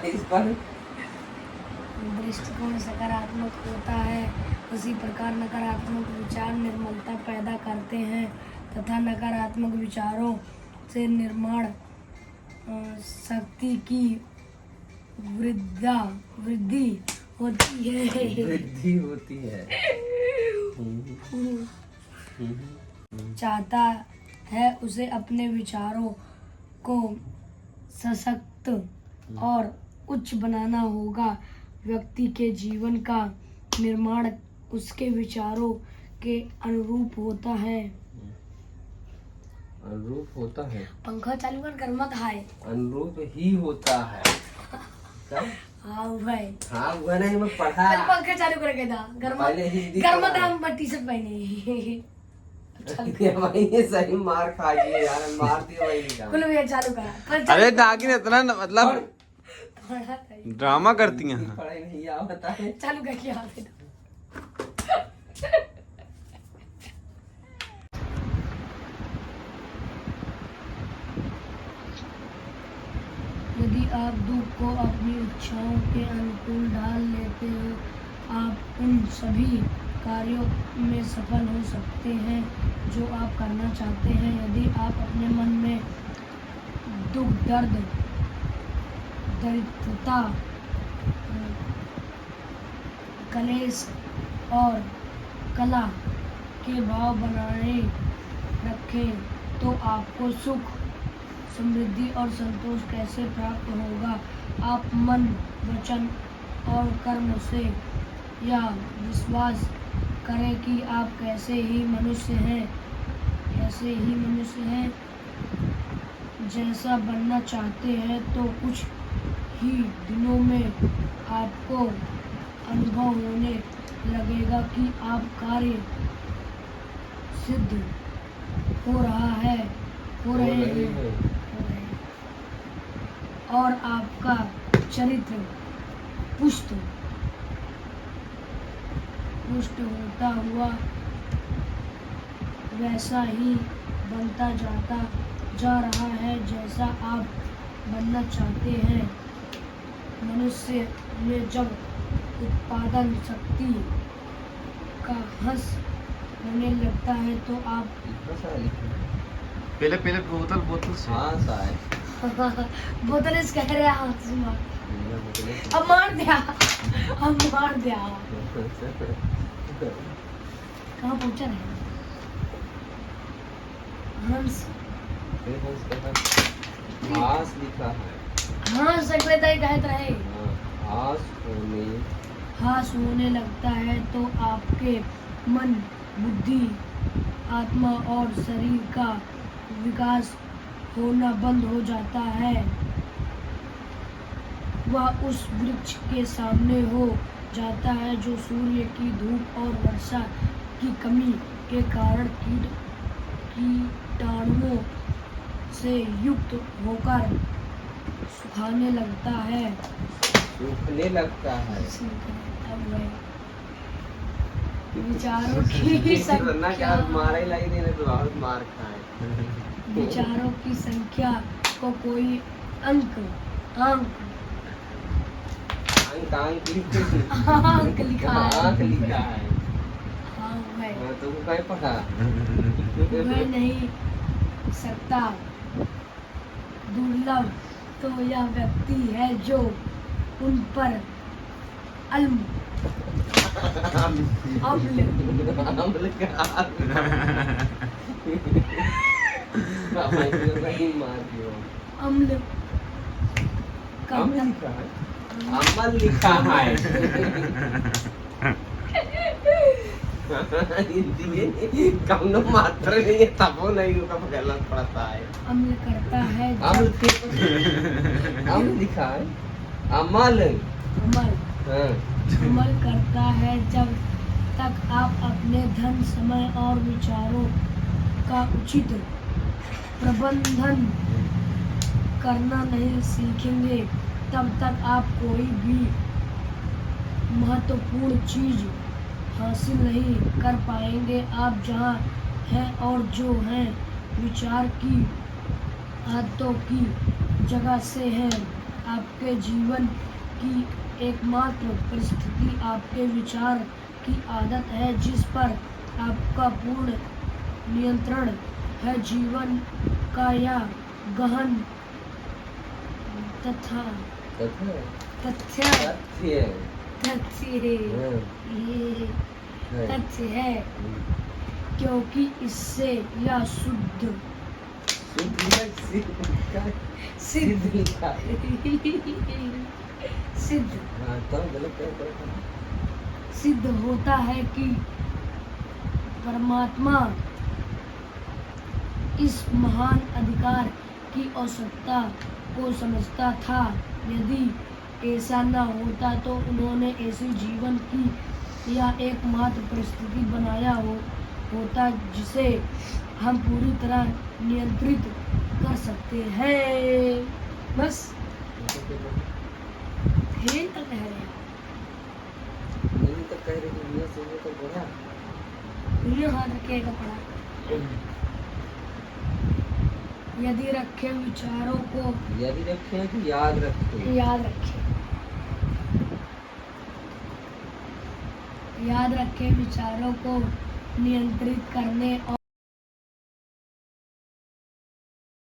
इस पर दृष्टिकोण सकारात्मक होता है, उसी प्रकार नकारात्मक विचार निर्मलता पैदा करते हैं तथा नकारात्मक विचारों से निर्माण शक्ति की वृद्धि होती है। चाहता है उसे अपने विचारों को सशक्त और उच्च बनाना होगा। व्यक्ति के जीवन का निर्माण उसके विचारों के अनुरूप होता है। पंखा चालू कर, गर्मा था है। अनुरूप ही होता है। हाँ भाई, हाँ हुआ नहीं, मैं पढ़ा। पंखा चालू करके था, गर्मा था, हम टी शर्ट पहने। भाई ये सही मार खा गई यार, मार दिया भाई निकाल। कुल भैया चालू करा। अरे नागिन इतना मतलब ड्रामा करती हैं। पढ़ाई नहीं आ बता है। चालू करके आ गए। यदि आप दुख को अपनी इच्छाओं के अनुकूल ढाल लेते हो, आप उन सभी कार्यों में सफल हो सकते हैं जो आप करना चाहते हैं। यदि आप अपने मन में दुख, दर्द, दरिद्रता, कलेश और कला के भाव बनाए रखें तो आपको सुख, समृद्धि और संतोष कैसे प्राप्त होगा। आप मन, वचन और कर्म से यह विश्वास करें कि आप कैसे ही मनुष्य हैं जैसा बनना चाहते हैं, तो कुछ ही दिनों में आपको अनुभव होने लगेगा कि आप कार्य सिद्ध हो रहे हैं और आपका चरित्र पुष्ट होता हुआ वैसा ही बनता जा रहा है जैसा आप बनना चाहते हैं। मनुष्य में जब उत्पादन शक्ति का ह्रास होने लगता है तो आप पहले बोतल से बोतल इस कह रहे हाथ से मार। अब मार दिया। कहाँ पहुँचा है हंस? घास लिखा है। हाँ सेक्रेटरी कहता है हास होने लगता है तो आपके मन, बुद्धि, आत्मा और शरीर का विकास होना बंद हो जाता है। वह उस वृक्ष के सामने हो जाता है जो सूर्य की धूप और वर्षा की कमी के कारण कीटाणुओं से युक्त होकर सूखने लगता है। विचारों की संख्या विचारों की संख्या को कोई अंक लिखा है। हाँ वह नहीं सकता। दुर्लभ तो यह व्यक्ति है जो उन पर अमल लिखा है। हिंदी कम मात्र नहीं है, तब वो नहीं कब गलत पड़ता है। अमल करता है। अमल लिखा है। अमल करता है जब तक आप अपने धन, समय और विचारों का उचित प्रबंधन करना नहीं सीखेंगे, तब तक आप कोई भी महत्वपूर्ण चीज हासिल नहीं कर पाएंगे। आप जहाँ हैं और जो हैं विचार की आदतों की जगह से हैं आपके जीवन की एकमात्र परिस्थिति आपके विचार की आदत है जिस पर आपका पूर्ण नियंत्रण है। जीवन का यह गहन तथा तथा तथ्य तथ्य तथ्य है। तथ्य है क्योंकि इससे यह शुद्ध सिद्ध सिद्ध हाँ तो गलत क्या सिद्ध होता है कि परमात्मा इस महान अधिकार की आवश्यकता को समझता था। यदि ऐसा न होता तो उन्होंने ऐसी जीवन की यह एकमात्र परिस्थिति बनाया होता जिसे हम पूरी तरह नियंत्रित कर सकते हैं। बस यही तक है नहीं तो कह रहे हैं ये सुनने तो बोला ये हाथ रखेगा पड़ा। यदि रखे विचारों को यदि रखें कि याद रखें याद रखे विचारों को नियंत्रित करने और